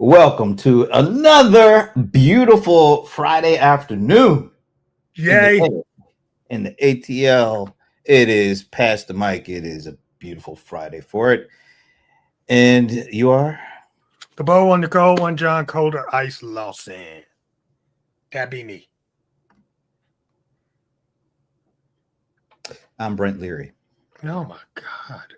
Welcome to another beautiful Friday afternoon in the Yay. in the ATL. It is past the mic. It is a beautiful Friday for it. And you are? The Bo one, Nicole one, John Colder, Ice Lawson. That be me. I'm Brent Leary. Oh my God.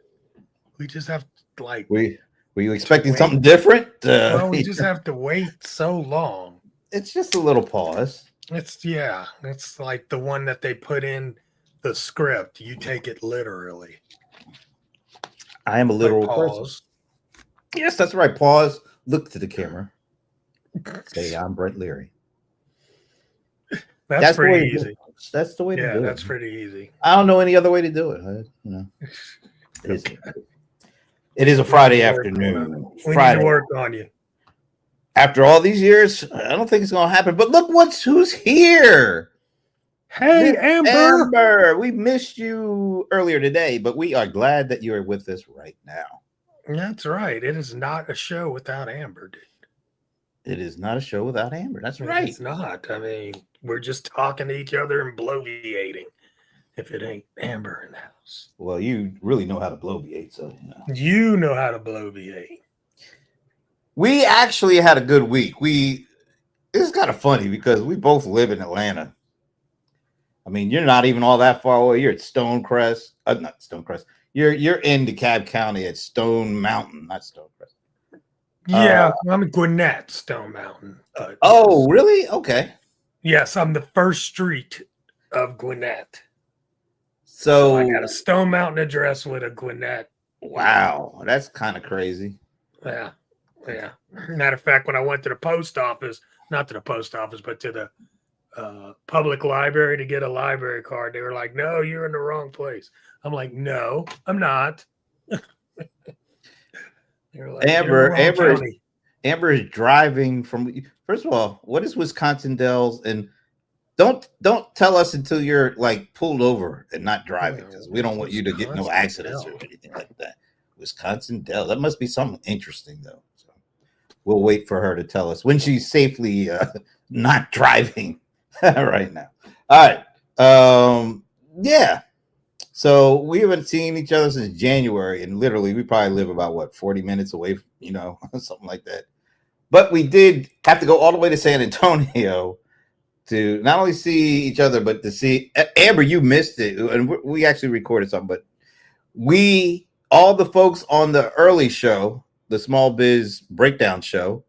We just have like Were you expecting wait. something different? Well, we just have to wait so long. It's just a little pause. It's like the one that they put in the script. You take it literally. I am a Like literal person. pause. Yes, that's right. Pause. Look to the camera. Say, I'm Brent Leary. That's the way pretty to do easy. it. That's the way to Yeah, do that's it. pretty easy. I don't know any other way to do it. It is. Okay. It is a We need Friday to work on afternoon. it. We need Friday. to work on you. After all these years, I don't think it's gonna happen. But look, who's here? Hey, Miss Amber. Amber. We missed you earlier today, but we are glad that you are with us right now. That's right. It is not a show without Amber, dude. It is not a show without Amber. That's right. It's not. I mean, we're just talking to each other and bloviating. If it ain't Amber in the house, Well, you really know how to bloviate, so you know how to bloviate. We actually had a good week. It's kind of funny because we both live in Atlanta. I mean, you're not even all that far away. You're at Stonecrest. Not Stonecrest. You're in DeKalb County at Stone Mountain, not Stonecrest. Yeah, I'm in Gwinnett, Stone Mountain. Oh, really? Okay. Yes, I'm the first street of Gwinnett. So I got a Stone Mountain address with a Gwinnett. Wow, that's kind of crazy. Yeah. Matter of fact, when I went to the post office, not to the post office, but to the public library to get a library card, they were like, "No, you're in the wrong place." I'm like, "No, I'm not." They were like, Amber is driving from. First of all, what is Wisconsin Dells? And don't tell us until you're like pulled over and not driving, because we don't want you to get no accidents or anything like that. Wisconsin Dells. That must be something interesting though. So we'll wait for her to tell us when she's safely not driving right now. All right. Yeah. So we haven't seen each other since January, and literally we probably live about 40 minutes away, something like that. But we did have to go all the way to San Antonio to not only see each other, but to see Amber. You missed it, and we actually recorded something. But all the folks on the early show, the Small Biz Breakdown show,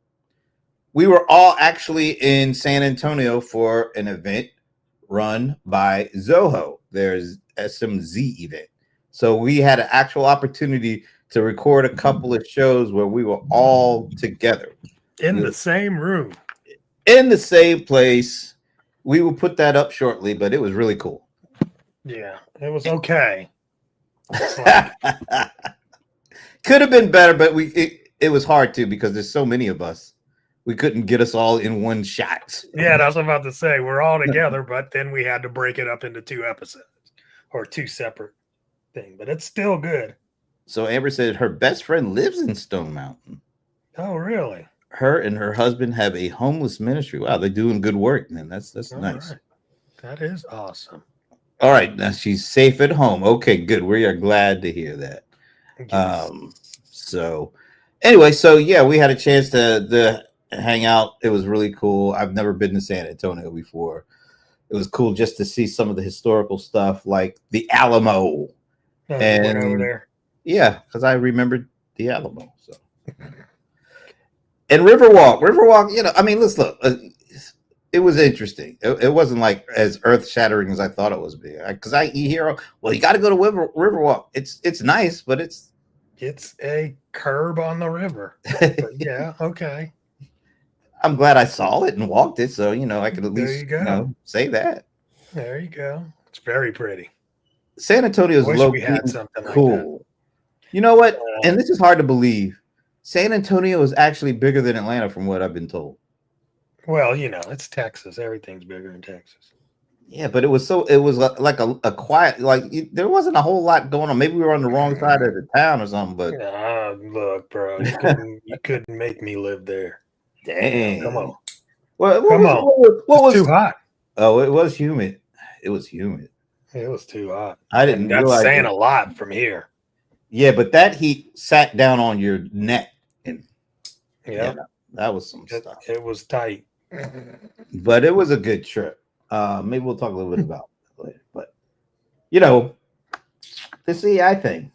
we were all actually in San Antonio for an event run by Zoho. There's SMZ event. So we had an actual opportunity to record a couple of shows where we were all together in the same room, in the same place. We will put that up shortly, but it was really cool. Yeah, it was okay. Could have been better, but it was hard too because there's so many of us. We couldn't get us all in one shot. Yeah, that's what I'm about to say. We're all together, but then we had to break it up into 2 episodes or 2 separate things. But it's still good. So Amber said her best friend lives in Stone Mountain. Oh, really? Her and her husband have a homeless ministry. Wow, they're doing good work, man. That's nice. Right. That is awesome. All right, now she's safe at home. Okay, good. We are glad to hear that. Yes. So anyway, yeah, we had a chance to hang out. It was really cool. I've never been to San Antonio before. It was cool just to see some of the historical stuff like the Alamo. And went over there. Yeah, because I remembered the Alamo. So and Riverwalk, I mean, let's look. It was interesting. It wasn't like as earth shattering as I thought it was. Because you hear, well, you got to go to Riverwalk. It's nice, but it's a curb on the river. But yeah, okay. I'm glad I saw it and walked it, so I could at least say that. There you go. It's very pretty. San Antonio's low-key cool. Like you know what? And this is hard to believe. San Antonio is actually bigger than Atlanta, from what I've been told. Well, it's Texas. Everything's bigger in Texas. Yeah, but it was like a quiet, like there wasn't a whole lot going on. Maybe we were on the wrong side of the town or something. But Look, bro, you couldn't make me live there. Dang. Come on. What Come was, on. what was It's too hot. Oh, it was humid. It was humid. It was too hot. I didn't And that's realize saying it. a lot from here. Yeah, but that heat sat down on your neck, and Yeah, that was some it, stuff. it was tight. But it was a good trip. Maybe we'll talk a little bit about it later. But you know, this AI thing,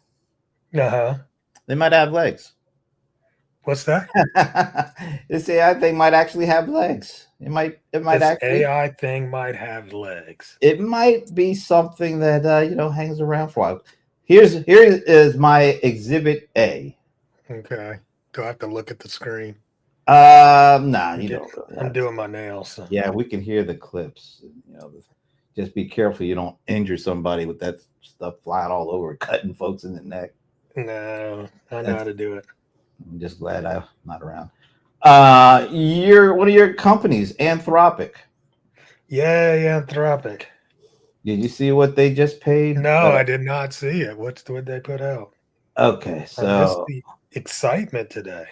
Uh-huh. they might have legs. What's that? This AI thing might actually have legs. It might This actually. AI thing might have legs. It might be something that hangs around for a while. Here is my exhibit A. Okay. Do I have to look at the screen? Nah, you don't. Really I'm doing my nails. So. Yeah, we can hear the clips. Just be careful you don't injure somebody with that stuff flying all over, cutting folks in the neck. No, I know how to do it. I'm just glad I'm not around. One of your companies, Anthropic. Yeah, Anthropic. Did you see what they just paid? No, I did not see it. What they put out? Okay, I so missed the excitement today.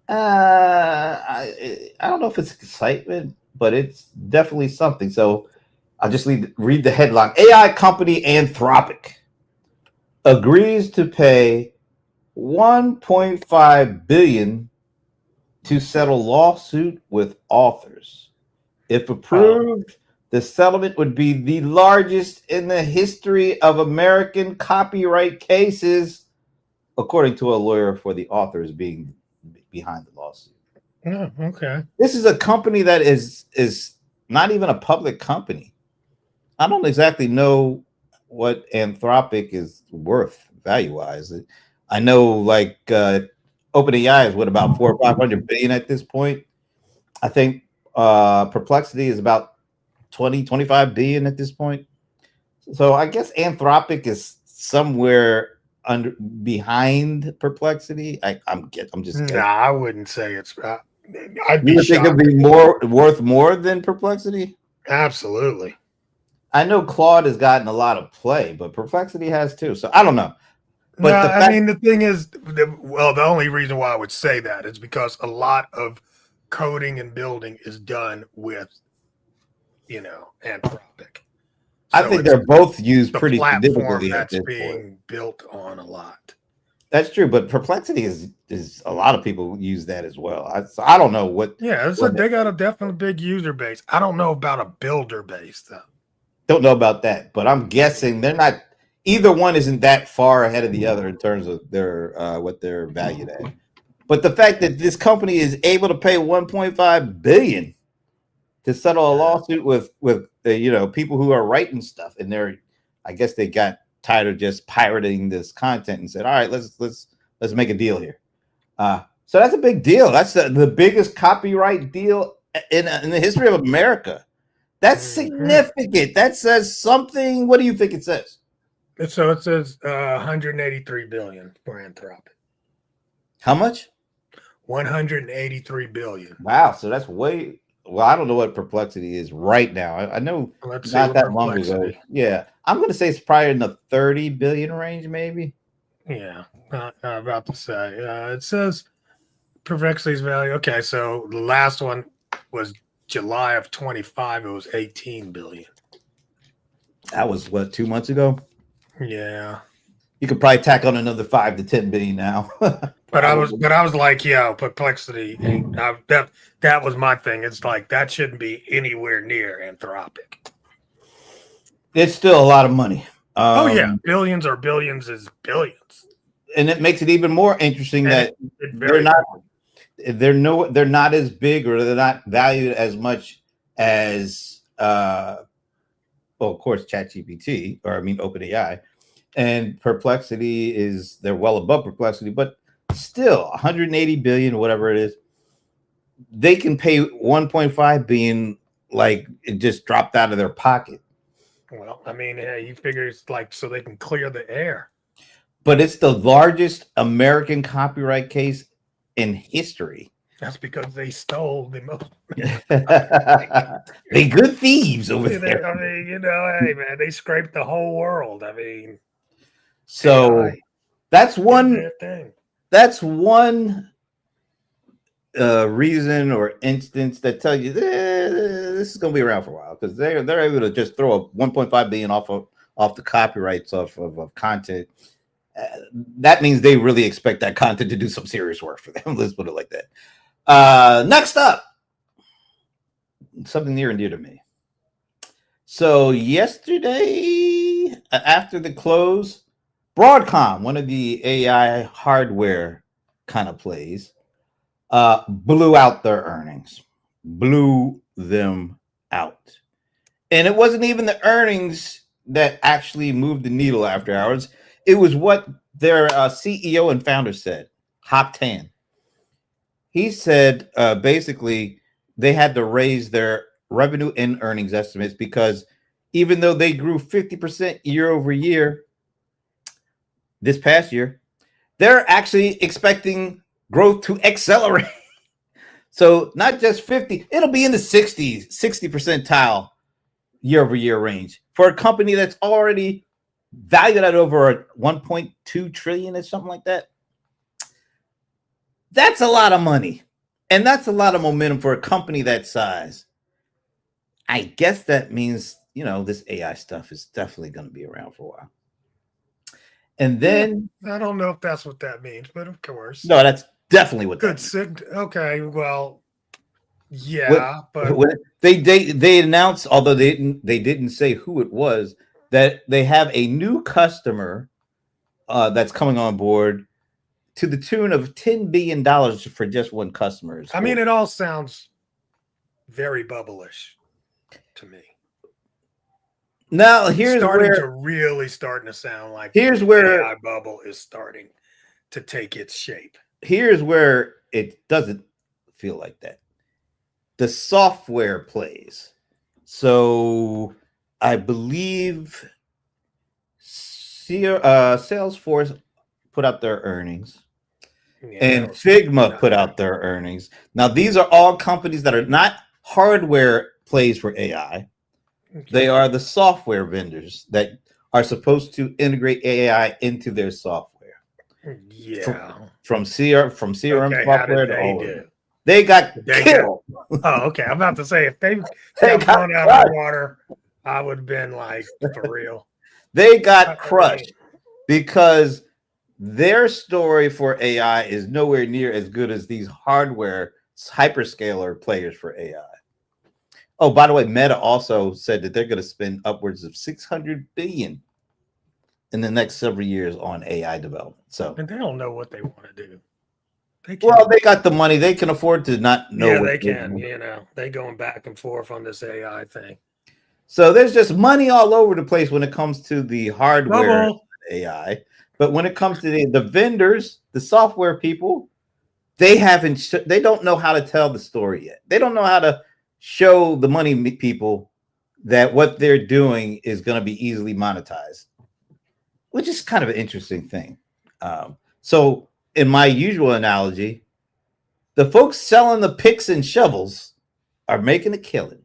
I don't know if it's excitement, but it's definitely something. So I'll just read the headline. AI company Anthropic agrees to pay $1.5 billion to settle lawsuit with authors. If approved, the settlement would be the largest in the history of American copyright cases, according to a lawyer for the authors being behind the lawsuit. Oh, okay. This is a company that is not even a public company. I don't exactly know what Anthropic is worth value-wise. I know like OpenAI is what, about 400 or 500 billion at this point. I think Perplexity is about 25 billion at this point. So I guess Anthropic is somewhere behind Perplexity. I'm just guessing. Nah, I wouldn't say it's. I'd be. You think it'd be worth more than Perplexity? Absolutely. I know Claude has gotten a lot of play, but Perplexity has too. So I don't know. But the thing is, the only reason why I would say that is because a lot of coding and building is done with, Anthropic. I think they're both used pretty significantly at this being built on a lot. That's true, but Perplexity is a lot of people use that as well. I don't know what. Yeah, they got a definitely big user base. I don't know about a builder base though. Don't know about that, but I'm guessing they're not. Either one isn't that far ahead of the other in terms of their what they're valued at. But the fact that this company is able to pay 1.5 billion to settle a lawsuit with people who are writing stuff, and I guess they got tired of just pirating this content and said, all right, let's make a deal here. So that's a big deal. That's the biggest copyright deal in the history of America. That's significant. That says something. What do you think it says? So it says 183 billion for Anthropic. How much? 183 billion. Wow. So that's way. Well, I don't know what Perplexity is right now. I know not that long ago. Yeah, I'm going to say it's probably in the 30 billion range, maybe. Yeah, not about to say. It says Perplexity's value. Okay, so the last one was July of 25. It was 18 billion. That was what, 2 months ago? Yeah. You could probably tack on another 5 to 10 billion now. But I was like, yeah, Perplexity. That was my thing. It's like that shouldn't be anywhere near Anthropic. It's still a lot of money. Oh yeah, billions or billions is billions, and it makes it even more interesting that they're not as big, or they're not valued as much as of course ChatGPT, or OpenAI, and Perplexity they're well above Perplexity, but still 180 billion, whatever it is, they can pay 1.5 billion like it just dropped out of their pocket. Well, you figure it's like so they can clear the air. But it's the largest American copyright case in history. That's because they stole the most. They good thieves over there. Hey man, they scraped the whole world. So that's one. that's one reason or instance that tell you this is going to be around for a while, because they're able to just throw a 1.5 billion off the copyrights of content. That means they really expect that content to do some serious work for them. Let's put it like that. Next up, something near and dear to me. So yesterday, after the close, Broadcom, one of the AI hardware kind of plays, blew out their earnings, blew them out. And it wasn't even the earnings that actually moved the needle after hours. It was what their CEO and founder said, Hock Tan. He said basically they had to raise their revenue and earnings estimates because even though they grew 50% year over year this past year, they're actually expecting growth to accelerate. So not just 50, it'll be in the 60 percentile year over year range for a company that's already valued at over 1.2 trillion or something like that. That's a lot of money. And that's a lot of momentum for a company that size. I guess that means, this AI stuff is definitely going to be around for a while. And then I don't know if that's what that means, but of course. No, that's definitely what good. Okay, well, yeah, but they announced, although they didn't say who it was, that they have a new customer that's coming on board to the tune of $10 billion for just one customer. I mean, it all sounds very bubblish to me. Now here's starting to sound like here's where AI bubble is starting to take its shape. Here's where it doesn't feel like that. The software plays. So I believe Salesforce put out their earnings, and Figma put out their earnings. Now these are all companies that are not hardware plays for AI. They are the software vendors that are supposed to integrate AI into their software. Yeah. From CRM software to all of it. They got killed. Oh, okay. I'm about to say, if they got blown out of the water, I would have been like, for real. They got crushed because their story for AI is nowhere near as good as these hardware hyperscaler players for AI. Oh, by the way, Meta also said that they're going to spend upwards of $600 billion in the next several years on AI development. So, and they don't know what they want to do. They got the money; they can afford to not know. Yeah, they can. They going back and forth on this AI thing. So there's just money all over the place when it comes to the hardware AI. But when it comes to the vendors, the software people, they don't know how to tell the story yet. They don't know how to show the money people that what they're doing is going to be easily monetized, which is kind of an interesting thing. So in my usual analogy, the folks selling the picks and shovels are making a killing.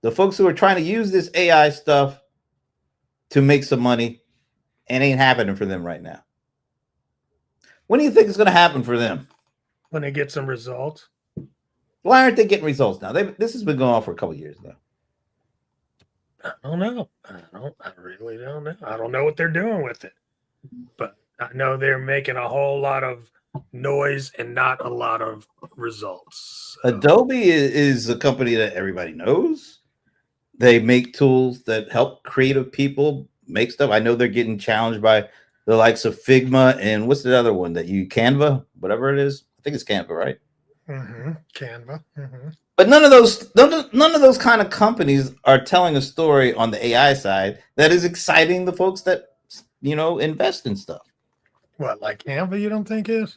The folks who are trying to use this AI stuff to make some money, it ain't happening for them right now. When do you think it's going to happen for them? When they get some results. Why aren't they getting results now? This has been going on for a couple of years now. I don't know. I really don't know. I don't know what they're doing with it. But I know they're making a whole lot of noise and not a lot of results. So. Adobe is a company that everybody knows. They make tools that help creative people make stuff. I know they're getting challenged by the likes of Figma and what's the other one that Canva, whatever it is. I think it's Canva, right? Mm-hmm. Canva. Mm-hmm. But none of those kind of companies are telling a story on the AI side that is exciting the folks that invest in stuff. What, like Canva? You don't think is?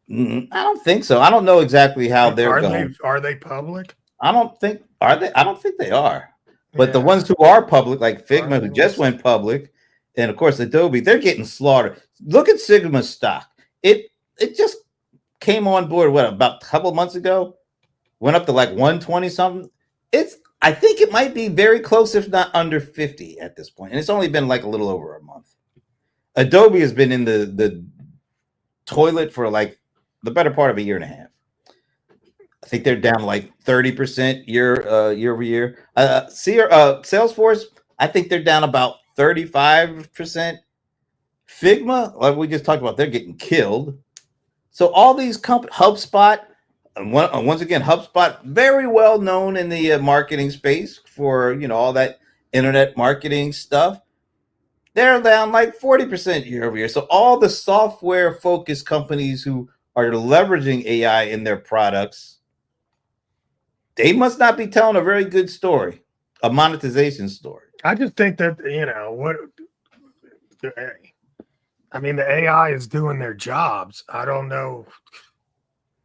I don't think so. I don't know exactly how they're going. Are they public? I don't think they are. But the ones who are public, like Figma, who just went public, and of course Adobe, they're getting slaughtered. Look at Figma's stock. It just came on board about a couple of months ago, went up to like 120 something. I think it might be very close, if not under 50 at this point, and it's only been like a little over a month. Adobe has been in the toilet for like the better part of a year and a half. I think they're down like 30% year over year. Salesforce, I think they're down about 35%. Figma, like we just talked about, they're getting killed. So all these companies, HubSpot, once again, HubSpot, very well known in the marketing space for all that internet marketing stuff. They're down like 40% year over year. So all the software focused companies who are leveraging AI in their products, they must not be telling a very good story, a monetization story. I just think that, I mean, the AI is doing their jobs. I don't know.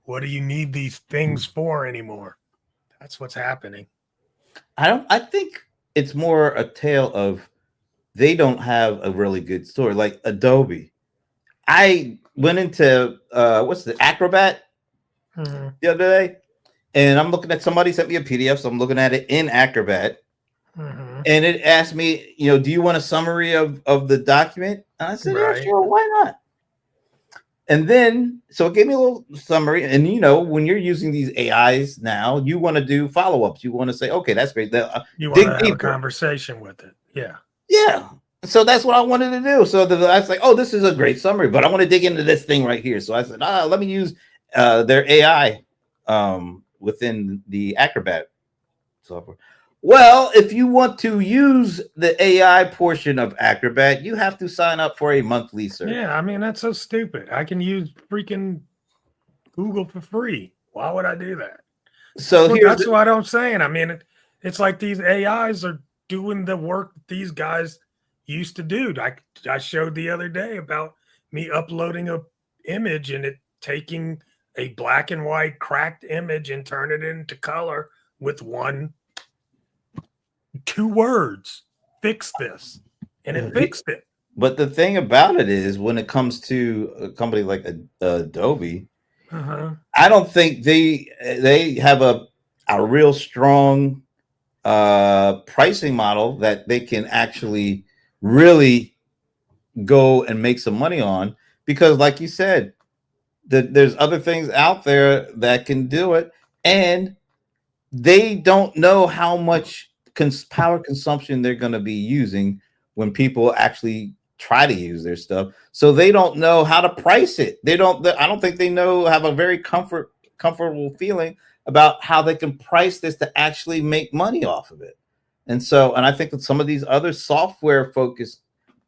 What do you need these things for anymore? That's what's happening. I think it's more a tale of they don't have a really good story. Like Adobe. I went into what's the Acrobat the other day, and I'm looking at, somebody sent me a PDF, so I'm looking at it in Acrobat. And it asked me, do you want a summary of the document? And I said, yeah, sure, why not? And then, so it gave me a little summary. And, when you're using these AIs now, you want to do follow-ups. You want to say, okay, that's great. You want to have a conversation with it. Yeah. Yeah. So that's what I wanted to do. So I was like, oh, this is a great summary, but I want to dig into this thing right here. So I said, let me use their AI within the Acrobat software. Well, if you want to use the AI portion of Acrobat, you have to sign up for a monthly service. Yeah, I mean, that's so stupid. I can use freaking Google for free. Why would I do that? So that's what I'm saying. I mean, it's like these AIs are doing the work that these guys used to do. I showed the other day about me uploading a image and it taking a black and white cracked image and turn it into color with 2 words, fix this, and it fixed it. But the thing about it is, when it comes to a company like Adobe, I don't think they have a real strong pricing model that they can actually really go and make some money on, because like you said, there's other things out there that can do it, and they don't know how much power consumption they're going to be using when people actually try to use their stuff. So they don't know how to price it. I don't think they have a very comfortable feeling about how they can price this to actually make money off of it. And I think that some of these other software focused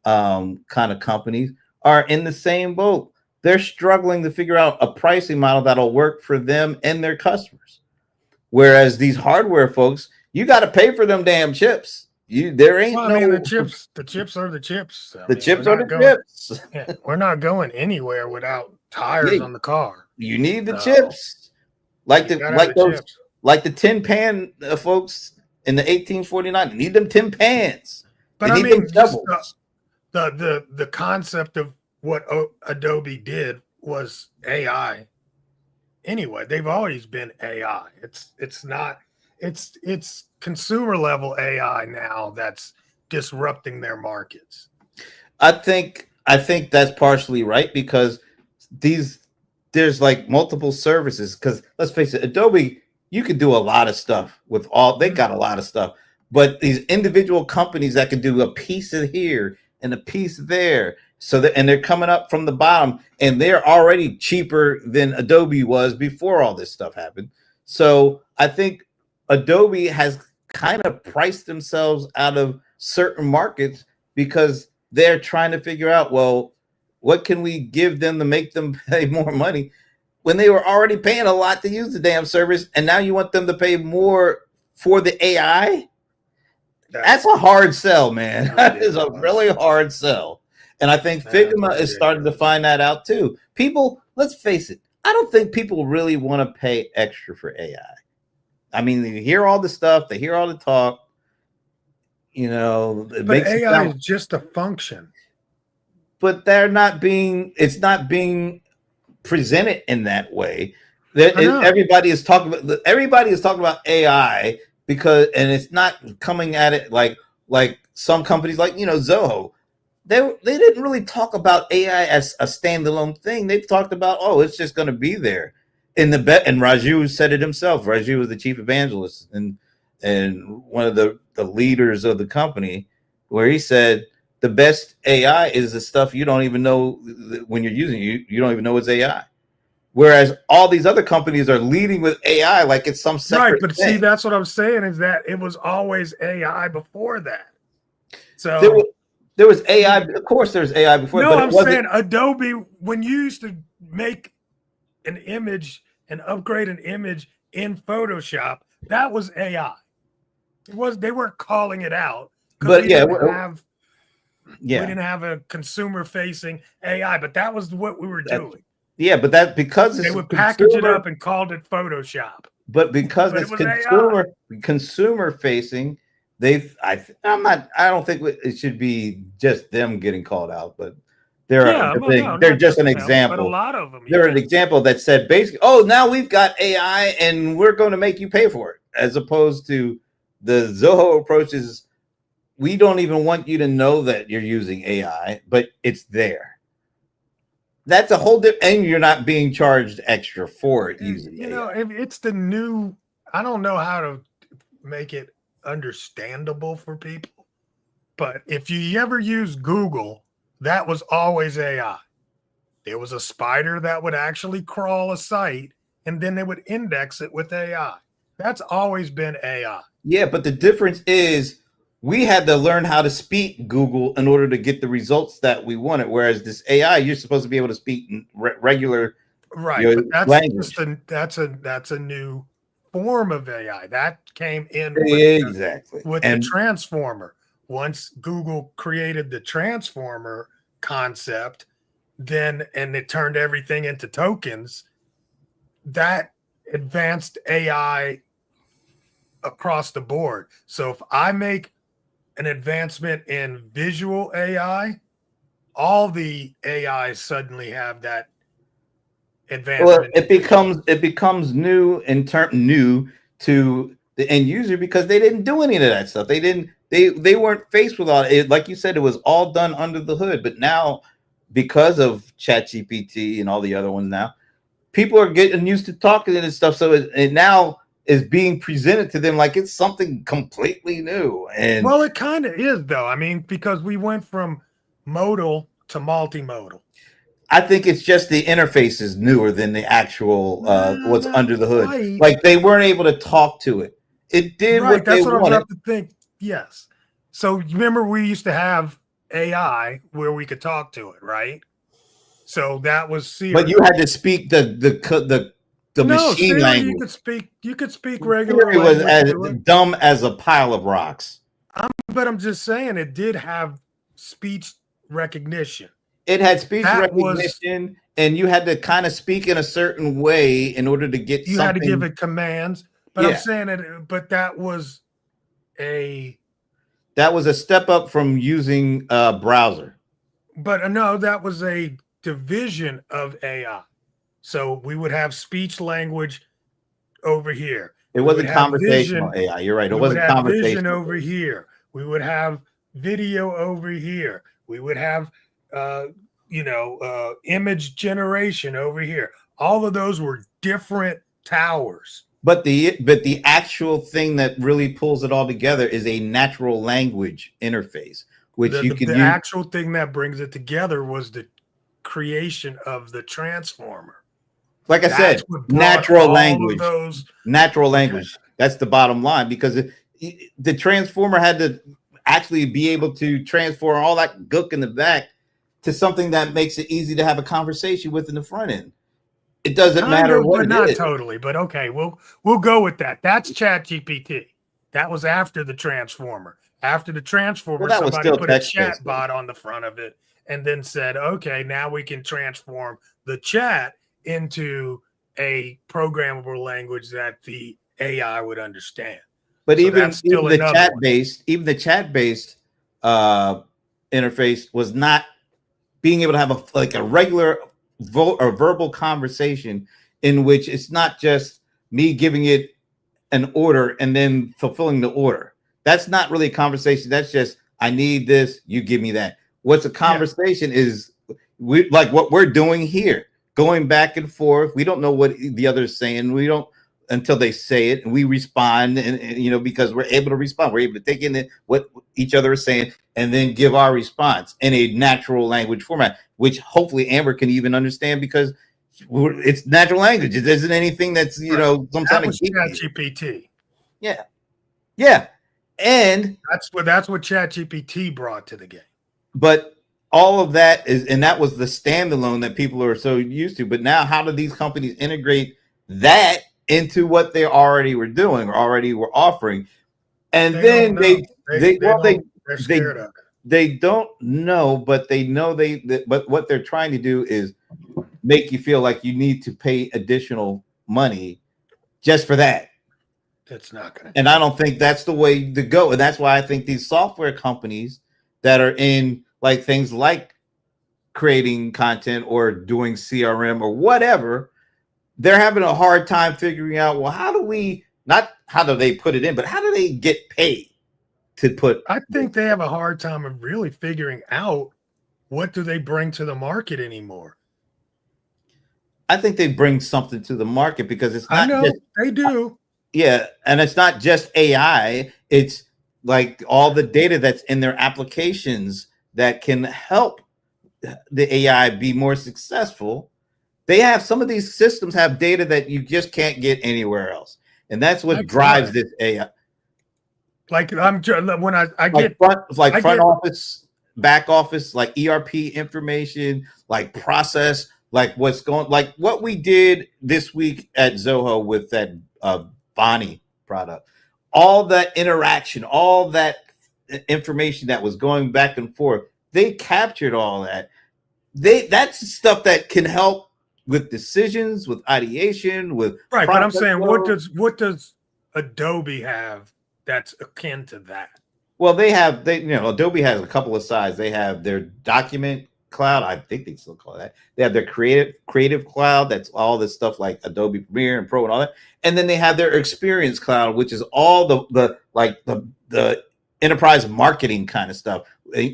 kind of companies are in the same boat. They're struggling to figure out a pricing model that'll work for them and their customers. Whereas these hardware folks, you got to pay for them damn chips. The chips are the chips. The chips are the chips. Yeah, we're not going anywhere without tires on the car. You need the chips, like the tin pan folks in the 1849. You need them tin pans. But I mean, the concept of what Adobe did was AI. Anyway, they've always been AI. It's consumer level AI now that's disrupting their markets. I think that's partially right, because there's like multiple services. Because let's face it, Adobe, you can do a lot of stuff with they got a lot of stuff, but these individual companies that can do a piece of here and a piece there, and they're coming up from the bottom, and they're already cheaper than Adobe was before all this stuff happened. So I think Adobe has kind of priced themselves out of certain markets because they're trying to figure out, well, what can we give them to make them pay more money when they were already paying a lot to use the damn service, and now you want them to pay more for the AI? That's a hard sell, man. That is a really hard sell. And I think Figma is starting to find that out too. People, let's face it, I don't think people really want to pay extra for AI. I mean, they hear all the stuff, they hear all the talk, but AI is just a function. But it's not being presented in that way. Everybody is talking about AI and it's not coming at it like some companies like, Zoho. they didn't really talk about AI as a standalone thing. They talked about, oh, it's just going to be there. In the bet, and Raju said it himself. Raju was the chief evangelist and one of the leaders of the company, where he said the best AI is the stuff you don't even know when you're using it. You don't even know it's AI. Whereas all these other companies are leading with AI like it's some separate right. But thing. see, that's what I'm saying is that it was always AI before that. So there was AI. Of course, there's AI before. No, but I'm saying Adobe, when you used to make an image and upgrade an image in Photoshop, that was AI. They weren't calling it out. But we didn't have a consumer facing AI, but that was what we were doing. Yeah, but that because they would package it up and called it Photoshop. But because it's consumer facing, I don't think it should be just them getting called out, but they're just an example. But a lot of them, they're an example that said basically, oh, now we've got AI and we're going to make you pay for it, as opposed to the Zoho approach is we don't even want you to know that you're using AI, but it's there. That's a whole different, and you're not being charged extra for it using AI. Know, it's the new. I don't know how to make it understandable for people, but if you ever use Google, that was always AI. There was a spider that would actually crawl a site, and then they would index it with AI. That's always been AI. Yeah, but the difference is we had to learn how to speak Google in order to get the results that we wanted. Whereas this AI, you're supposed to be able to speak in regular but that's language. That's a new form of AI that came in with the transformer. Once Google created the transformer concept, and it turned everything into tokens, that advanced AI across the board. So if I make an advancement in visual AI, all the AIs suddenly have that advancement. Well, it becomes new to the end user because they didn't do any of that stuff. They weren't faced with all it. Like you said, it was all done under the hood. But now, because of ChatGPT and all the other ones now, people are getting used to talking to this stuff. So it now is being presented to them like it's something completely new. And well, it kind of is, though. I mean, because we went from modal to multimodal. I think it's just the interface is newer than the actual what's under the hood. Right. Like they weren't able to talk to it. It did what they wanted. That's what I'm about to think. Yes. So remember, we used to have AI where we could talk to it, right? So that was Siri. But you had to speak the machine language. You could speak regular. It was as dumb as a pile of rocks. But I'm just saying it did have speech recognition. It had speech recognition, and you had to kind of speak in a certain way in order to get. You had to give it commands. But I'm saying it. But that was a step up from using a browser. But no, that was a division of AI. So we would have speech language over here. It wasn't conversational AI. You're right. It wasn't conversational. Vision over here. We would have video over here. We would have image generation over here. All of those were different towers. But the actual thing that really pulls it all together is a natural language interface, which you can use. The actual thing that brings it together was the creation of the transformer. Like I said, natural language. Natural language. That's the bottom line, because the transformer had to actually be able to transform all that gook in the back to something that makes it easy to have a conversation with in the front end. It doesn't matter what it is. Not totally, but okay, we'll go with that. That's ChatGPT. That was after the transformer. After the transformer, somebody put a chat bot on the front of it and then said, okay, now we can transform the chat into a programmable language that the AI would understand. But even the chat-based interface was not being able to have a regular verbal conversation in which it's not just me giving it an order and then fulfilling the order. That's not really a conversation. That's just, I need this, you give me that. What's a conversation is we like what we're doing here, going back and forth. We don't know what the other's saying. We don't until they say it, and we respond, and because we're able to respond, we're able to take in what each other is saying, and then give our response in a natural language format, which hopefully Amber can even understand because it's natural language. It isn't anything that's some that kind was of ChatGPT. Yeah, and that's what ChatGPT brought to the game. But all of that that was the standalone that people are so used to. But now, how do these companies integrate that into what they already were doing or already were offering? And then they're scared of it. They don't know, but they know but what they're trying to do is make you feel like you need to pay additional money just for that. It's not going to. And I don't think that's the way to go. And that's why I think these software companies that are in like things like creating content or doing CRM or whatever, they're having a hard time figuring out, well, how do they put it in, but how do they get paid to put? I think they have a hard time of really figuring out what do they bring to the market anymore. I think they bring something to the market because it's not. I know they do. Yeah, and it's not just AI. It's like all the data that's in their applications that can help the AI be more successful. They have some of these systems have data that you just can't get anywhere else, and that's what drives this AI. Like when I get front office, back office, like ERP information, like process, like like what we did this week at Zoho with that Bonnie product, all that interaction, all that information that was going back and forth, they captured all that. That's stuff that can help with decisions, with ideation, with right. But I'm saying, what does Adobe have that's akin to that? Well, Adobe has a couple of sides. They have their document cloud. I think they still call it that. They have their creative cloud. That's all this stuff like Adobe Premiere and Pro and all that. And then they have their experience cloud, which is all the enterprise marketing kind of stuff,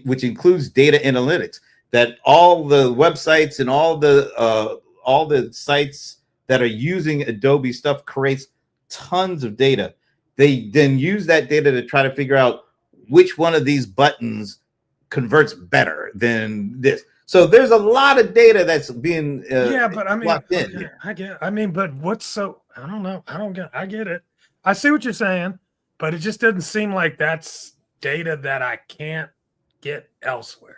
which includes data analytics. That all the websites and all the sites that are using Adobe stuff creates tons of data. They then use that data to try to figure out which one of these buttons converts better than this. So there's a lot of data that's being but I mean, locked in. I get. I mean, but what's so? I don't know. I get it. I see what you're saying, but it just doesn't seem like that's data that I can't get elsewhere.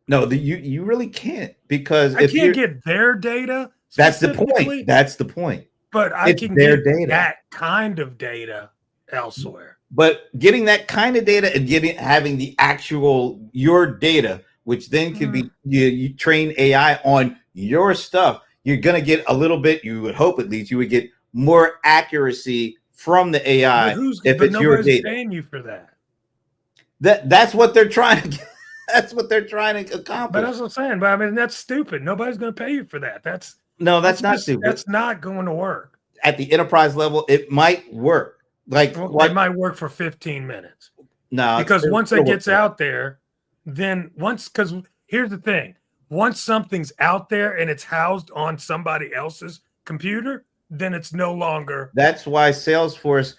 No, you really can't, because I can't get their data. That's the point. That's the point. But I can get that kind of data elsewhere. But getting that kind of data and having the actual your data, which then could be you train AI on your stuff, you're gonna get a little bit. You would hope, at least, you would get more accuracy from the AI if it's your data. Paying you for that. That's what they're trying to get. That's what they're trying to accomplish. But that's what I'm saying. But I mean, that's stupid. Nobody's going to pay you for that. That's not stupid. That's not going to work. At the enterprise level, it might work. Like it might work for 15 minutes. No, because once it gets out there, because here's the thing: once something's out there and it's housed on somebody else's computer, then it's no longer. That's why Salesforce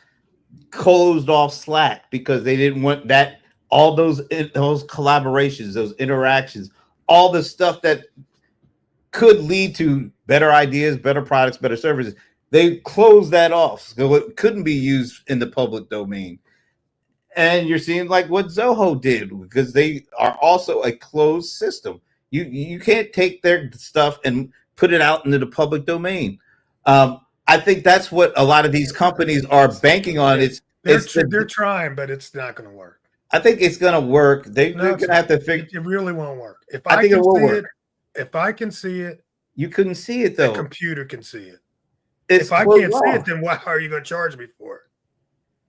closed off Slack, because they didn't want that. All those collaborations, those interactions, all the stuff that could lead to better ideas, better products, better services, they closed that off, so it couldn't be used in the public domain. And you're seeing like what Zoho did, because they are also a closed system. You can't take their stuff and put it out into the public domain. I think that's what a lot of these companies are banking on. They're trying, but it's not going to work. I think it's going to work. They're going to have to figure. It really won't work. If I think it will work. If I can see it, you couldn't see it though. The computer can see it. If I can't see it, then why are you going to charge me for it?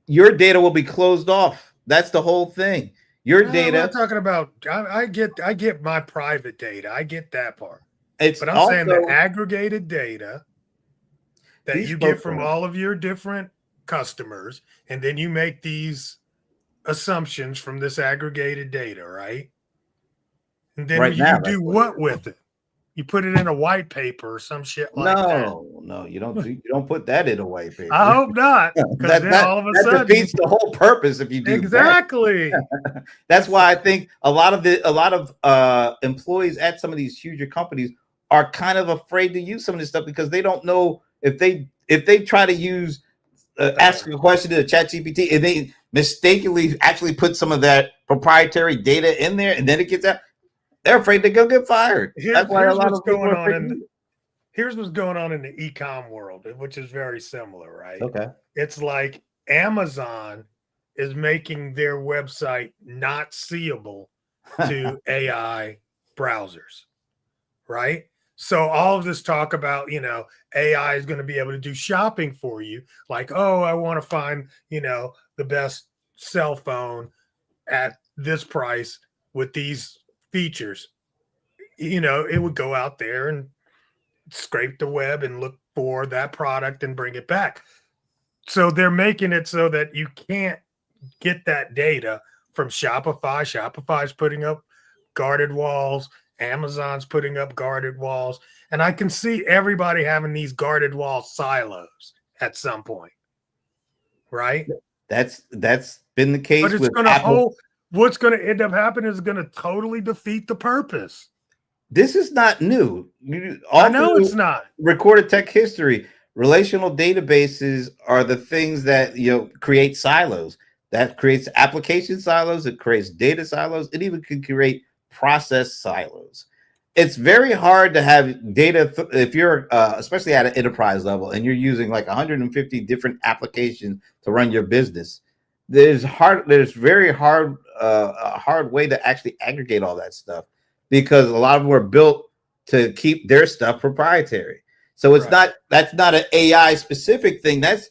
Your data will be closed off. That's the whole thing. Your data. I'm not talking about. I get my private data. I get that part. But I'm saying the aggregated data that you get from all of your different customers, and then you make these assumptions from this aggregated data, right? And then Right you now, do that's what it what is. with it? You put it in a white paper or some shit like that. No, you don't put that in a white paper. I hope not, because that then that all of a that sudden, defeats the whole purpose if you do that. exactly. That's why I think a lot of employees at some of these huger companies are kind of afraid to use some of this stuff because they don't know if they try to use ask a question to the ChatGPT and they mistakenly actually put some of that proprietary data in there and then it gets out. They're afraid to go get fired. That's why a lot of people are afraid to use it. Here's what's going on in the e-com world, which is very similar, right? Okay. It's like Amazon is making their website not seeable to AI browsers, right? So all of this talk about, AI is going to be able to do shopping for you. Like, oh, I want to find, the best cell phone at this price with these features. It would go out there and scrape the web and look for that product and bring it back. So they're making it so that you can't get that data from Shopify. Shopify's putting up guarded walls. Amazon's putting up guarded walls. And I can see everybody having these guarded wall silos at some point. Right? That's been the case. But it's going to what's going to end up happening is going to totally defeat the purpose. This is not new. I know it's not. Recorded tech history. Relational databases are the things that create silos. That creates application silos. It creates data silos. It even can create process silos. It's very hard to have data if you're especially at an enterprise level and you're using like 150 different applications to run your business. There's a hard way to actually aggregate all that stuff because a lot of them were built to keep their stuff proprietary. So it's that's not an AI specific thing. That's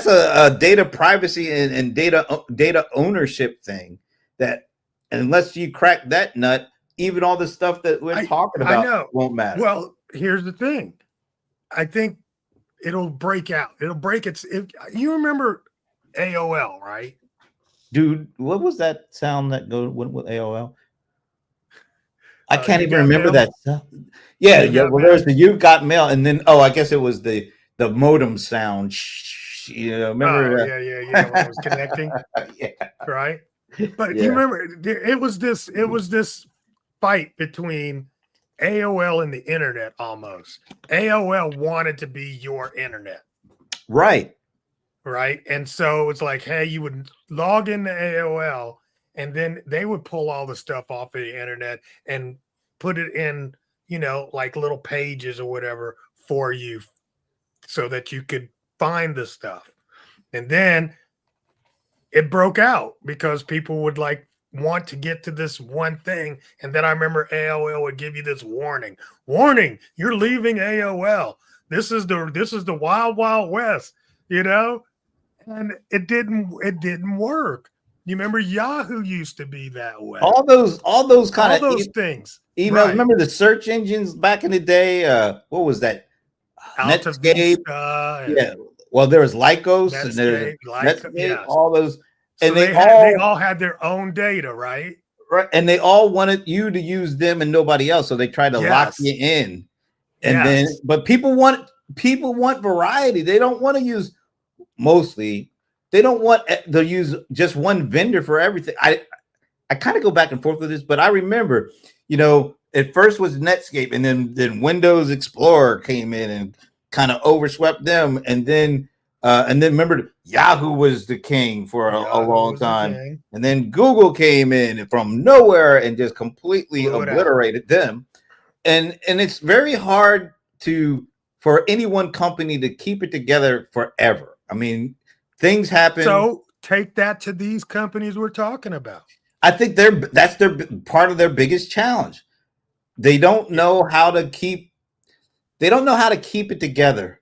a data privacy and data ownership thing that unless you crack that nut, even all the stuff that we're talking about won't matter. Well, here's the thing. I think it'll break out. It'll break you remember AOL, right? Dude, what was that sound that went with AOL? I can't even remember that stuff. Yeah, well, there's the "You've Got Mail," and then I guess it was the modem sound. Remember? Yeah. When it was connecting, right? But you remember, it was this fight between AOL and the internet. Almost, AOL wanted to be your internet, right? And so it's like, hey, you would log into AOL. And then they would pull all the stuff off of the internet and put it in, like little pages or whatever for you so that you could find the stuff. And then it broke out because people would want to get to this one thing. And then I remember AOL would give you this warning, you're leaving AOL. This is the wild, wild west, and it didn't work. You remember Yahoo used to be that way. All those kind of things. Emails. Right. Remember the search engines back in the day? What was that? Netscape. Yeah. Well, there was Lycos and there's Netscape, all those. And so they all had their own data, right? Right. And they all wanted you to use them and nobody else. So they tried to lock you in. And then, but people want variety. They don't want to use they don't want to use just one vendor for everything. I kind of go back and forth with this, but I remember, at first was Netscape and then Windows Explorer came in and kind of overswept them. And then remember Yahoo was the king for a long time. And then Google came in from nowhere and just completely obliterated them. And it's very hard for any one company to keep it together forever. I mean, things happen. So take that to these companies we're talking about. I think that's their part of their biggest challenge. They don't know how to keep it together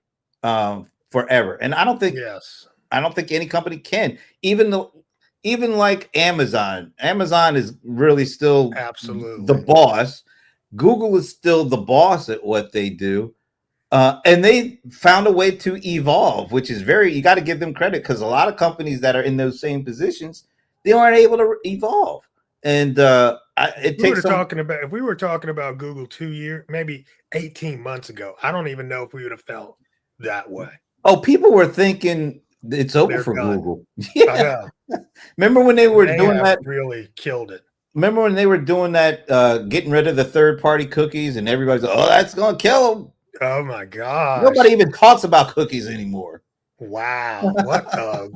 forever. And I don't think any company can. Even like Amazon. Amazon is really still absolutely the boss. Google is still the boss at what they do. And they found a way to evolve, which is you got to give them credit because a lot of companies that are in those same positions, they aren't able to evolve. And it takes some. If we were talking about Google 2 years, maybe 18 months ago, I don't even know if we would have felt that way. Oh, people were thinking it's over They're for done. Google. I Yeah. know. Remember when they were They doing have that? really killed it. Remember when they were doing that, getting rid of the third-party cookies, and everybody's like, "Oh, that's gonna kill them." Oh my gosh. Nobody even talks about cookies anymore. Wow. What a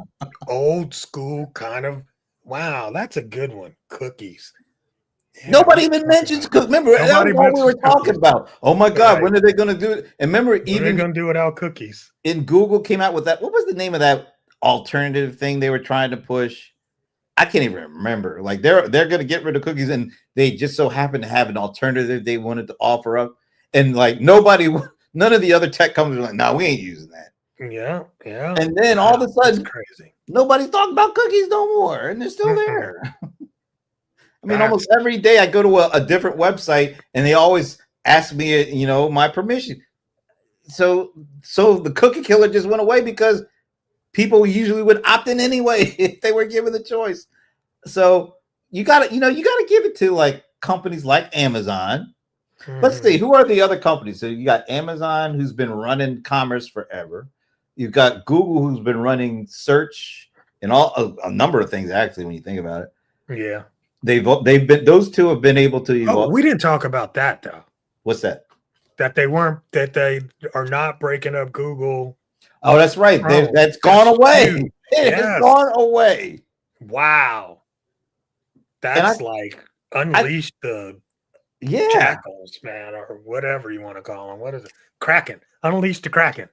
old school kind of wow, that's a good one. Cookies. Yeah, Nobody even mentions cookies. Remember, that was all we were talking about. Oh my God, Right. when are they going to do it? And remember, What are they even going to do without cookies? in Google came out with that. What was the name of that alternative thing they were trying to push? I can't even remember. Like they're going to get rid of cookies, and they just so happen to have an alternative they wanted to offer up. And like none of the other tech companies were like, "No, we ain't using that." Yeah, yeah. And then all of a sudden, that's crazy. Nobody's talking about cookies no more, and they're still there. I mean, That's- almost every day I go to a different website, and they always ask me, my permission. So the cookie killer just went away because people usually would opt in anyway if they were given the choice. So you gotta give it to like companies like Amazon. Let's see, who are the other companies? So you got Amazon, who's been running commerce forever. You've got Google, who's been running search and a number of things, actually, when you think about it. Yeah. They've been, those two have been able to evolve. Oh, we didn't talk about that though. What's that? That they are not breaking up Google. Oh, that's right. That's gone away. It has gone away. Wow. That's like unleashed the jackals, man, or whatever you want to call them. What is it? Kraken. Unleashed the Kraken.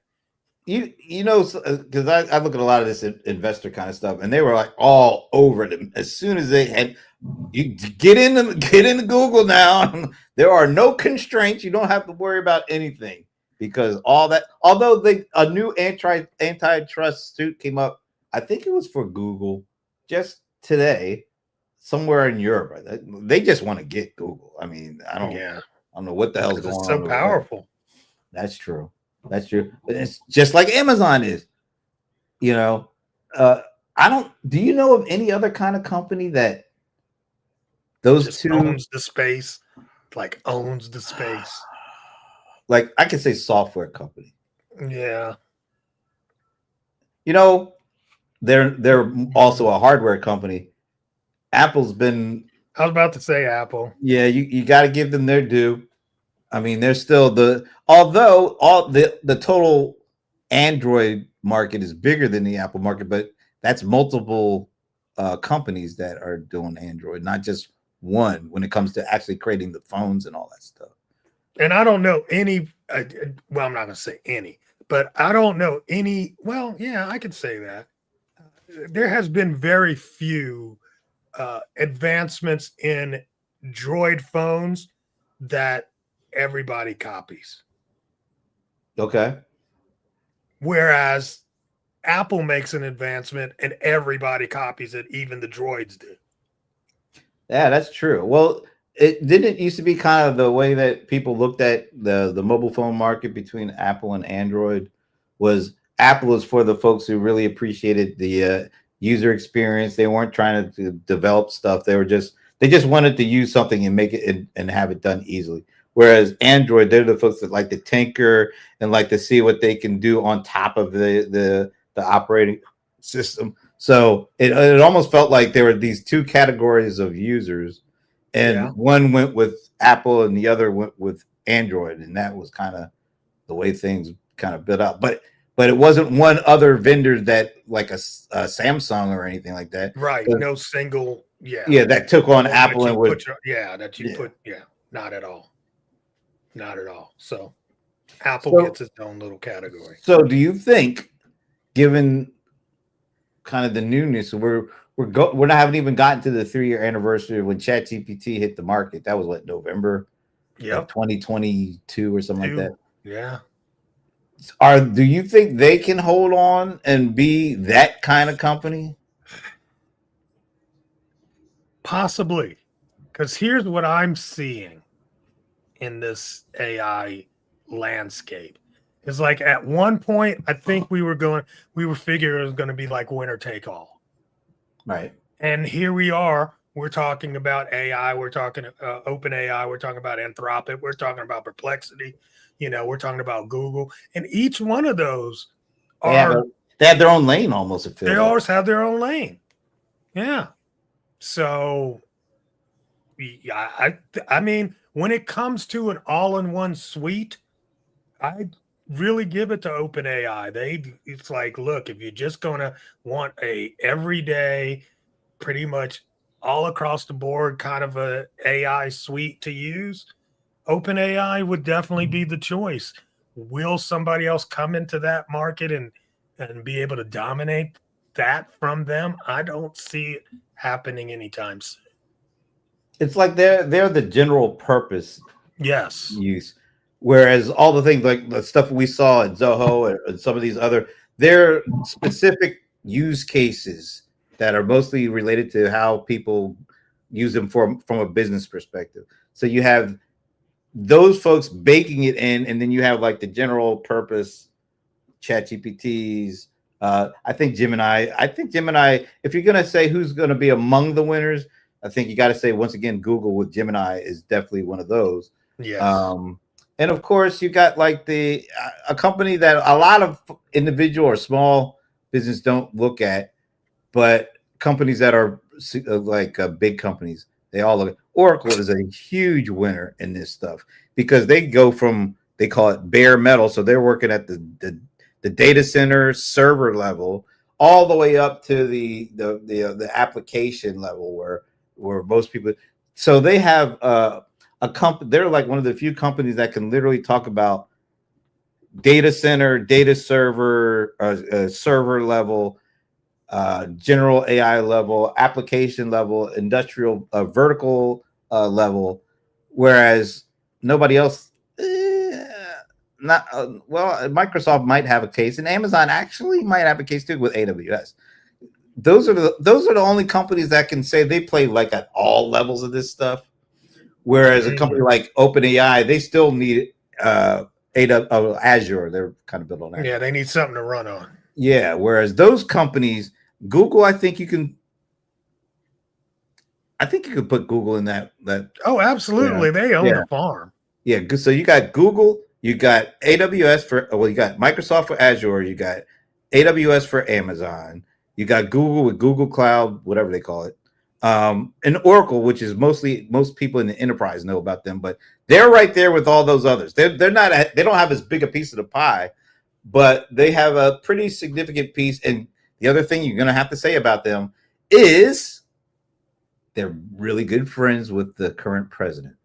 Because I look at a lot of this investor kind of stuff, and they were like all over them as soon as they had. You get into Google now. There are no constraints. You don't have to worry about anything because all that. Although a new antitrust suit came up, I think it was for Google just today, somewhere in Europe. They just want to get Google. I mean, I don't know what the hell's going on. It's so powerful. That's true. That's true. It's just like Amazon is. Do you know of any other kind of company that those just two owns the space? Like owns the space. Like I could say software company. Yeah. They're also a hardware company. Apple's been. I was about to say Apple. Yeah, you got to give them their due. I mean, they're still although the total Android market is bigger than the Apple market, but that's multiple companies that are doing Android, not just one when it comes to actually creating the phones and all that stuff. And I don't know any, well, I'm not going to say any, but I don't know any, well, yeah, I could say that. There has been very few advancements in Droid phones that everybody copies. Okay. Whereas Apple makes an advancement and everybody copies it, even the droids do. Yeah, that's true. Well, it used to be kind of the way that people looked at the mobile phone market between Apple and Android was Apple is for the folks who really appreciated the user experience. They weren't trying to develop stuff. They just wanted to use something and make it and have it done easily. Whereas Android, they're the folks that like to tinker and like to see what they can do on top of the operating system. So it almost felt like there were these two categories of users, and one went with Apple and the other went with Android, and that was kind of the way things kind of built up. But it wasn't one other vendor that like a Samsung or anything like that. Right. No single. Yeah. Yeah. That took on Apple and would. Not at all. Not at all. So Apple gets its own little category. So do you think, given kind of the newness, we haven't even gotten to the 3-year anniversary of when ChatGPT hit the market? That was what, November of 2022 or something like that. Yeah. Do you think they can hold on and be that kind of company? Possibly. Because here's what I'm seeing in this AI landscape. It's like at one point, I think we were figuring it was going to be like winner take all. Right. And here we are We're talking about AI. We're talking Open AI. We're talking about Anthropic. We're talking about Perplexity. We're talking about Google, and each one of those They have are they have their own lane almost. It they feels like. always have their own lane. Yeah. So, yeah, I mean, when it comes to an all-in-one suite, I really give it to OpenAI. It's like, look, if you're just gonna want a everyday, pretty much all across the board kind of a AI suite to use, OpenAI would definitely be the choice. Will somebody else come into that market and be able to dominate that from them? I don't see it happening anytime soon. It's like they're the general purpose Yes. use, whereas all the things like the stuff we saw at Zoho and some of these other, they're specific use cases that are mostly related to how people use them from a business perspective. So you have those folks baking it in, and then you have like the general purpose chat GPTs. I think Gemini, if you're going to say who's going to be among the winners, I think you got to say, once again, Google with Gemini is definitely one of those. Yes. And of course, you got like a company that a lot of individual or small business don't look at, but companies that are like big companies, they all look. Oracle is a huge winner in this stuff because they go from, they call it bare metal, so they're working at the data center server level all the way up to the application level where most people. So they have a company. They're like one of the few companies that can literally talk about data center, data server, server level, general AI level, application level, industrial vertical level, whereas nobody else. Not well, Microsoft might have a case, and Amazon actually might have a case too with AWS. Those are the only companies that can say they play like at all levels of this stuff. Whereas a company like OpenAI, they still need Azure. They're kind of built on Azure. Yeah, they need something to run on. Yeah, whereas those companies, Google, I think you can put Google in that. Oh, absolutely. Yeah. They own the farm. Yeah, so you got Google, you got AWS you got Microsoft for Azure, you got AWS for Amazon, you got Google with Google Cloud, whatever they call it, and Oracle, which is most people in the enterprise know about them, but they're right there with all those others. They don't have as big a piece of the pie, but they have a pretty significant piece. And the other thing you're going to have to say about them is they're really good friends with the current president.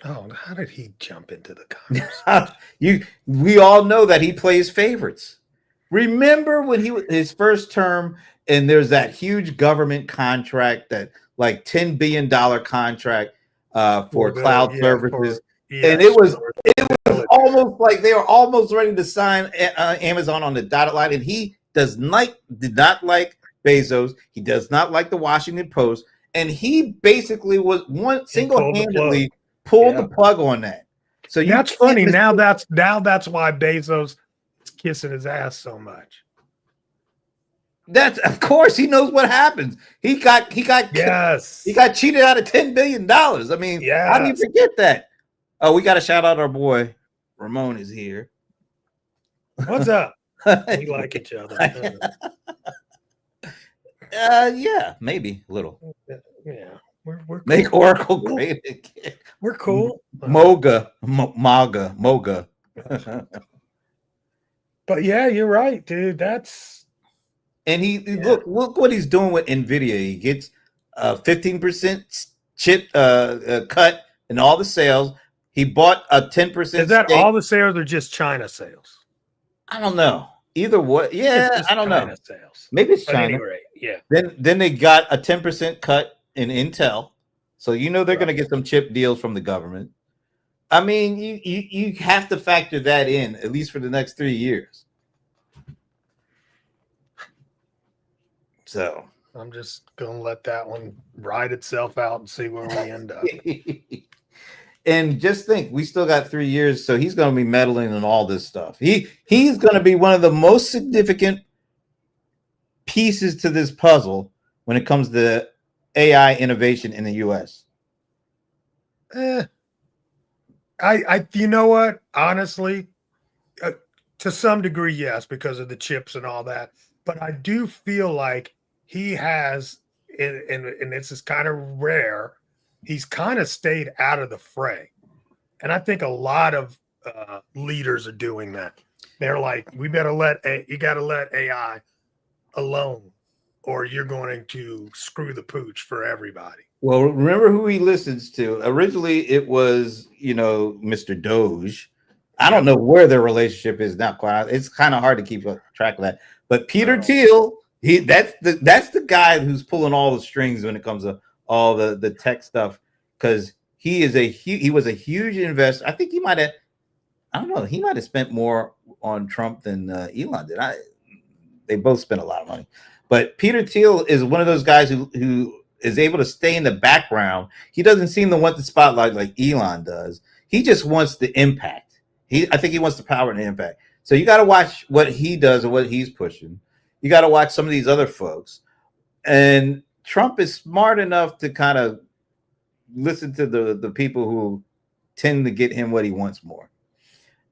Oh, how did he jump into the conversation? We all know that he plays favorites. Remember when his first term, and there's that huge government contract, that like $10 billion contract for cloud services, and it was almost like they were almost ready to sign Amazon on the dotted line, and he did not like Bezos. He does not like the Washington Post, and he basically was single-handedly pulled the plug on that. So that's funny. Now that's why Bezos is kissing his ass so much. That's, of course, he knows what happens. He got cheated out of $10 billion. I mean, how do you forget that? Oh, we got to shout out our boy Ramon is here. What's up? We like each other. Yeah, maybe a little. Yeah. We're cool. Make Oracle great again. We're cool. MAGA. But yeah, you're right, dude. And look what he's doing with NVIDIA. He gets 15% chip cut in all the sales. He bought a 10%. Is that all the sales or just China sales? I don't know. Either way, yeah, I don't know. Sales. Maybe it's China. Anyway, yeah. Then they got a 10% cut in Intel, so they're going to get some chip deals from the government. I mean, you have to factor that in at least for the next 3 years. So I'm just going to let that one ride itself out and see where we end up. And just think, we still got 3 years, so he's going to be meddling in all this stuff. He's going to be one of the most significant pieces to this puzzle when it comes to AI innovation in the U.S.? You know what? Honestly, to some degree, yes, because of the chips and all that. But I do feel like he has, and this is kind of rare. He's kind of stayed out of the fray, and I think a lot of leaders are doing that. They're like, we better you got to let AI alone, or you're going to screw the pooch for everybody. Well, remember who he listens to. Originally, it was, Mr. Doge. I don't know where their relationship is now. It's kind of hard to keep track of that. But Peter Thiel, that's the guy who's pulling all the strings when it comes to all the tech stuff, because he was a huge investor. I think he might have, I don't know, he might have spent more on Trump than Elon did. They both spent a lot of money. But Peter Thiel is one of those guys who is able to stay in the background. He doesn't seem to want the spotlight like Elon does. He just wants the impact. I think he wants the power and the impact. So you got to watch what he does and what he's pushing. You got to watch some of these other folks. And Trump is smart enough to kind of listen to the people who tend to get him what he wants more.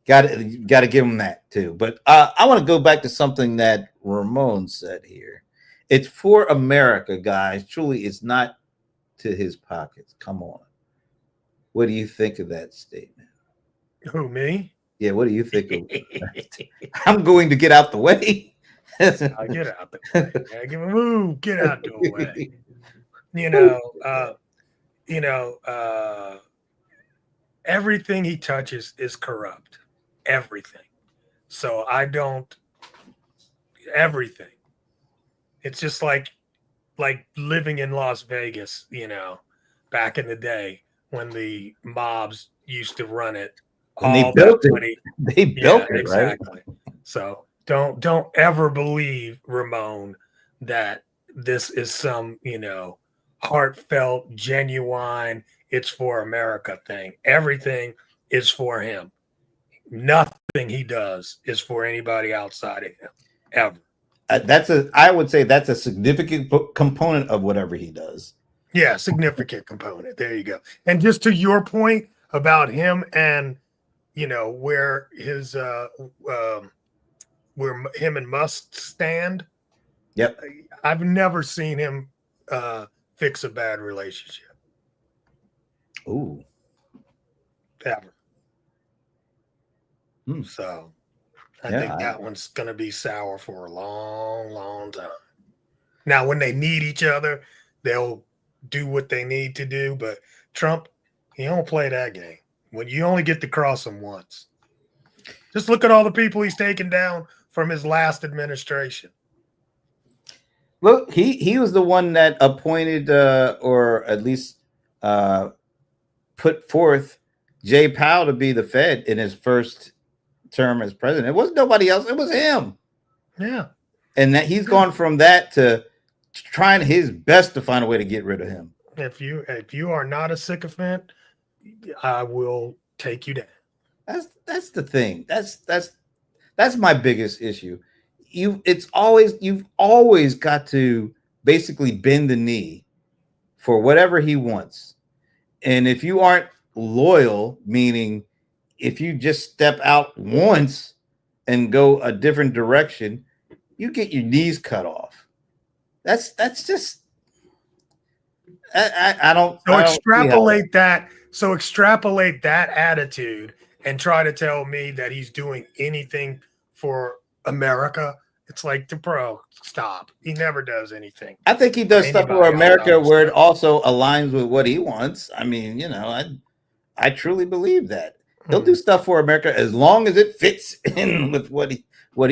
Got to give him that too. But I want to go back to something that Ramon said here. It's for America, guys. Truly, it's not to his pockets. Come on. What do you think of that statement? Who, me? Yeah, what do you think of that? I'm going to get out the way. I'll get out the way. Yeah, get out the way. Everything he touches is corrupt. Everything. So everything. It's just like living in Las Vegas, back in the day when the mobs used to run it. And they built it. They built it, exactly. Right? So don't ever believe, Ramon, that this is some, heartfelt, genuine, it's for America thing. Everything is for him. Nothing he does is for anybody outside of him, ever. I would say that's a significant component of whatever he does. Yeah, significant component. There you go. And just to your point about him and, where his where him and Musk stand. Yep. I've never seen him fix a bad relationship. Ooh. Ever. So I think that one's going to be sour for a long, long time. Now, when they need each other, they'll do what they need to do. But Trump, he don't play that game. When you only get to cross him once. Just look at all the people he's taken down from his last administration. Look, he was the one that appointed or at least put forth Jay Powell to be the Fed in his first term as president. It wasn't nobody else. It was him. Yeah. And that he's gone from that to trying his best to find a way to get rid of him. If you are not a sycophant, I will take you down. That's the thing. That's my biggest issue. You've always got to basically bend the knee for whatever he wants. And if you aren't loyal, meaning if you just step out once and go a different direction, you get your knees cut off. That's just I don't. So extrapolate that. So extrapolate that attitude and try to tell me that he's doing anything for America. It's like, bro, stop. He never does anything. I think he does stuff for America where it also aligns with what he wants. I mean, I truly believe that. He'll do stuff for America as long as it fits in with what he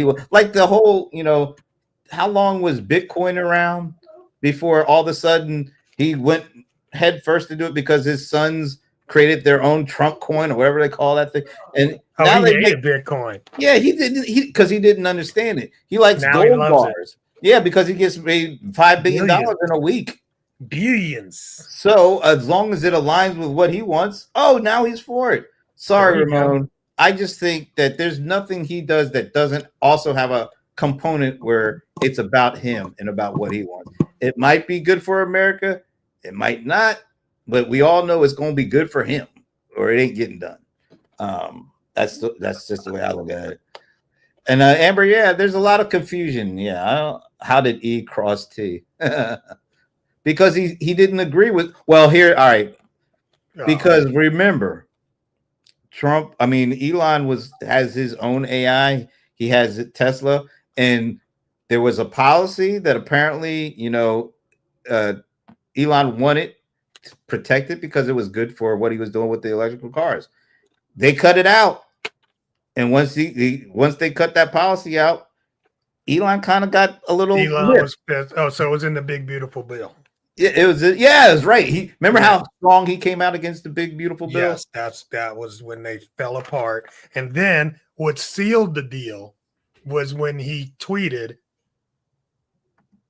wants. Like the whole, how long was Bitcoin around before all of a sudden he went head first to do it because his sons created their own Trump coin or whatever they call that thing. And now they make Bitcoin. Yeah, he didn't. Because he didn't understand it. He likes gold bars. Yeah, because he gets paid $5 billion in a week. Billions. So as long as it aligns with what he wants, now he's for it. Sorry, Ramon. I just think that there's nothing he does that doesn't also have a component where it's about him and about what he wants. It might be good for America. It might not, but we all know it's going to be good for him, or it ain't getting done. That's just the way I look at it. And Amber, yeah, there's a lot of confusion. Yeah, how did E cross T? Because he didn't agree with. Well, here, all right. Because remember, Trump. I mean, Elon has his own AI. He has Tesla, and there was a policy that apparently, Elon wanted to protect it because it was good for what he was doing with the electrical cars. They cut it out, and once once they cut that policy out, Elon kind of got a little. Elon was pissed. Oh, so it was in the big beautiful bill. It was. Yeah, it was right. He remember how strong he came out against the big beautiful bill. Yes, that was when they fell apart. And then what sealed the deal was when he tweeted,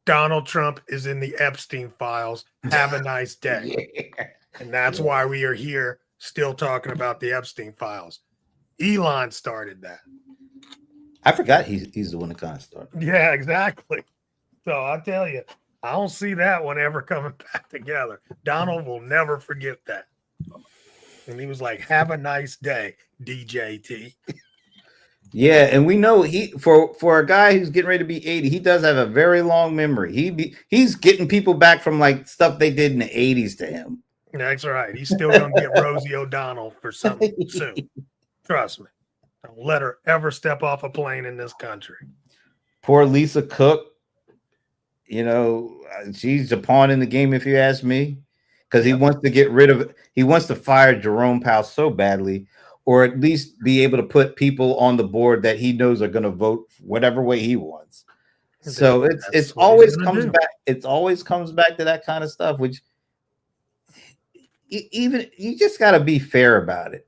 "Donald Trump is in the Epstein files. Have a nice day." Yeah. And that's why we are here still talking about the Epstein files. Elon started that. I forgot he's the one that kind of started. Yeah, exactly. So I'll tell you, I don't see that one ever coming back together. Donald will never forget that. And he was like, "Have a nice day, DJT." Yeah, and we know for a guy who's getting ready to be 80, he does have a very long memory. He's getting people back from like stuff they did in the 80s to him. That's right. He's still gonna get Rosie O'Donnell for something soon. Trust me. Don't let her ever step off a plane in this country. Poor Lisa Cook. She's a pawn in the game, if you ask me, because he wants to fire Jerome Powell so badly, or at least be able to put people on the board that he knows are going to vote whatever way he wants. So it's always comes back. It always comes back to that kind of stuff, which even you just got to be fair about it.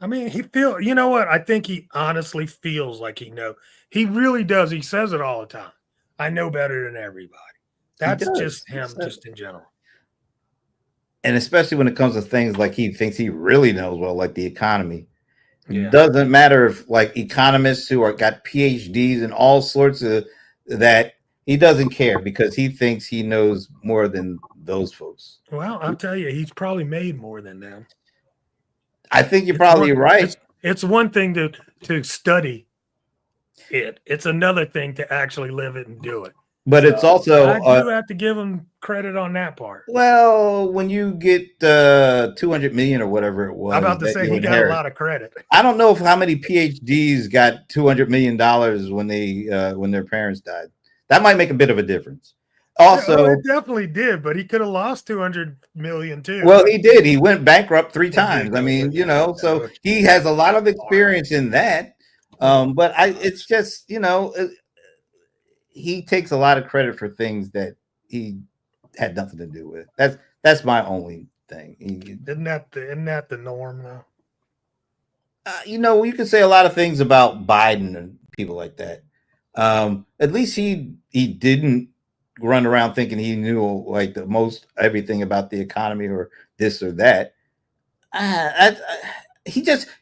I mean, you know what? I think he honestly feels like he knows. He really does. He says it all the time. I know better than everybody. That's just him, just in general. And especially when it comes to things like he thinks he really knows well, like the economy. Yeah. It doesn't matter if like economists who got PhDs and all sorts of that, he doesn't care because he thinks he knows more than those folks. Well, I'll tell you, he's probably made more than them. I think you're probably right. It's one thing to study it. It's another thing to actually live it and do it. But it's also I do have to give him credit on that part. Well, when you get 200 million or whatever it was, I'm about to say he got a lot of credit. I don't know how many PhDs got $200 million when their parents died. That might make a bit of a difference. Also, it definitely did, but he could have lost 200 million too. Well, he did. He went bankrupt 3 times. I mean, so he has a lot of experience in that. But it's just, he takes a lot of credit for things that he had nothing to do with. That's my only thing. Isn't that the norm though? You can say a lot of things about Biden and people like that. At least he didn't run around thinking he knew like the most everything about the economy or this or that.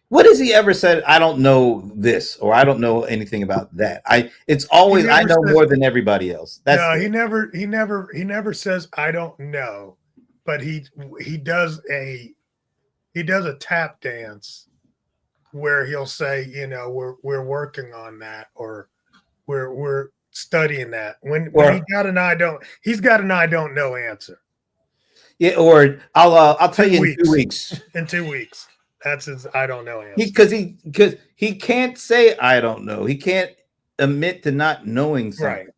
What has he ever said? I don't know this, or I don't know anything about that. It's always I know more than everybody else. He never says I don't know, but he does a tap dance where he'll say, we're working on that, or we're studying that. When he's got an I don't know answer. Yeah, or I'll tell you in 2 weeks. In 2 weeks. That's his I don't know answer. Because he can't say I don't know. He can't admit to not knowing something.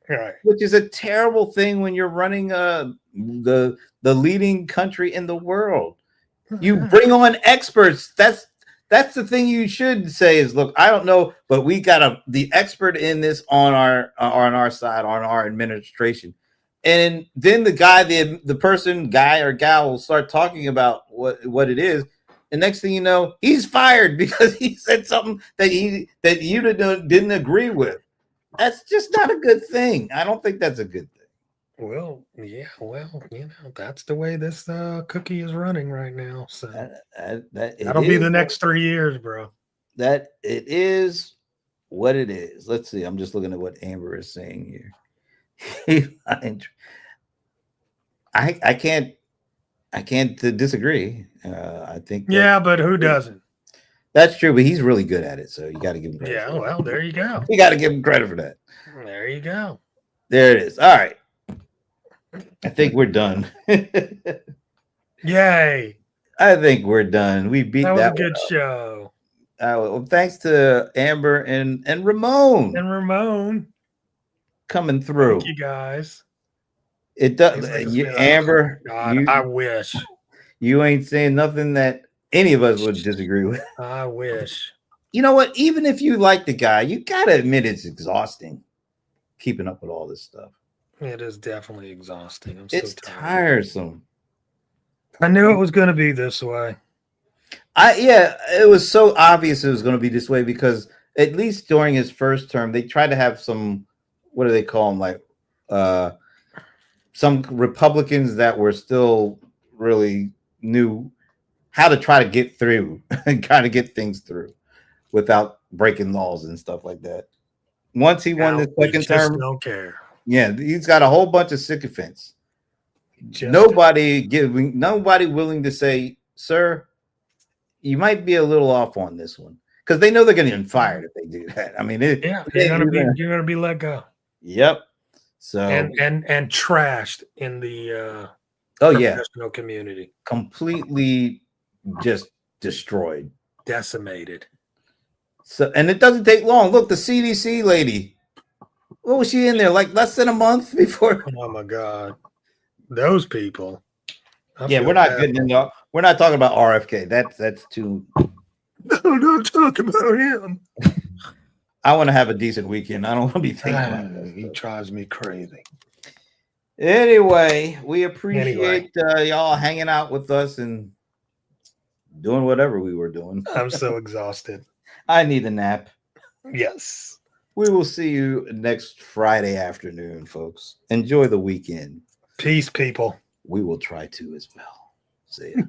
Right. Which is a terrible thing when you're running the leading country in the world. You bring on experts. That's the thing you should say is, look, I don't know, but we got the expert in this on our side, on our administration. And then the guy, the person, guy or gal will start talking about what it is. And next thing you know, he's fired because he said something that you didn't agree with. That's just not a good thing. I don't think that's a good thing. Well, yeah, that's the way this cookie is running right now. So that'll be the next 3 years, bro. That it is what it is. Let's see. I'm just looking at what Amber is saying here. I can't disagree. I think Yeah, but who doesn't? that's true, but he's really good at it, so you got to give him credit. Yeah, well, there you go. You got to give him credit for that. There you go. There it is. All right. I think we're done. Yay. I think we're done. We beat That was that a good show. Well, thanks to Amber and Ramon And Ramon, coming through. thank you guys. It does. Amber, God, I wish. You ain't saying nothing that any of us would disagree with. I wish. You know what? Even if you like the guy, you got to admit it's exhausting keeping up with all this stuff. It is definitely exhausting. It's so tiresome. I knew it was going to be this way. It was so obvious it was going to be this way because at least during his first term, they tried to have some, what do they call them? Like some Republicans that were still really knew how to try to get through and kind of get things through without breaking laws and stuff like that. Once he won the second term, don't care. Yeah, he's got a whole bunch of sycophants. Nobody willing to say, sir, you might be a little off on this one, because they know they're going to get fired if they do that. I mean, you're going to be let go. Yep. So and trashed in the professional community, completely just destroyed, decimated. So, and it doesn't take long. Look, the CDC lady, what was she in there? Like less than a month before? Oh my God, those people. We're not getting into. We're not talking about RFK. That's too. No, don't talk about him. I want to have a decent weekend. I don't want to be thinking about that. He drives me crazy. Anyway, we appreciate y'all hanging out with us and doing whatever we were doing. I'm so exhausted. I need a nap. Yes. We will see you next Friday afternoon, folks. Enjoy the weekend. Peace, people. We will try to as well. See ya.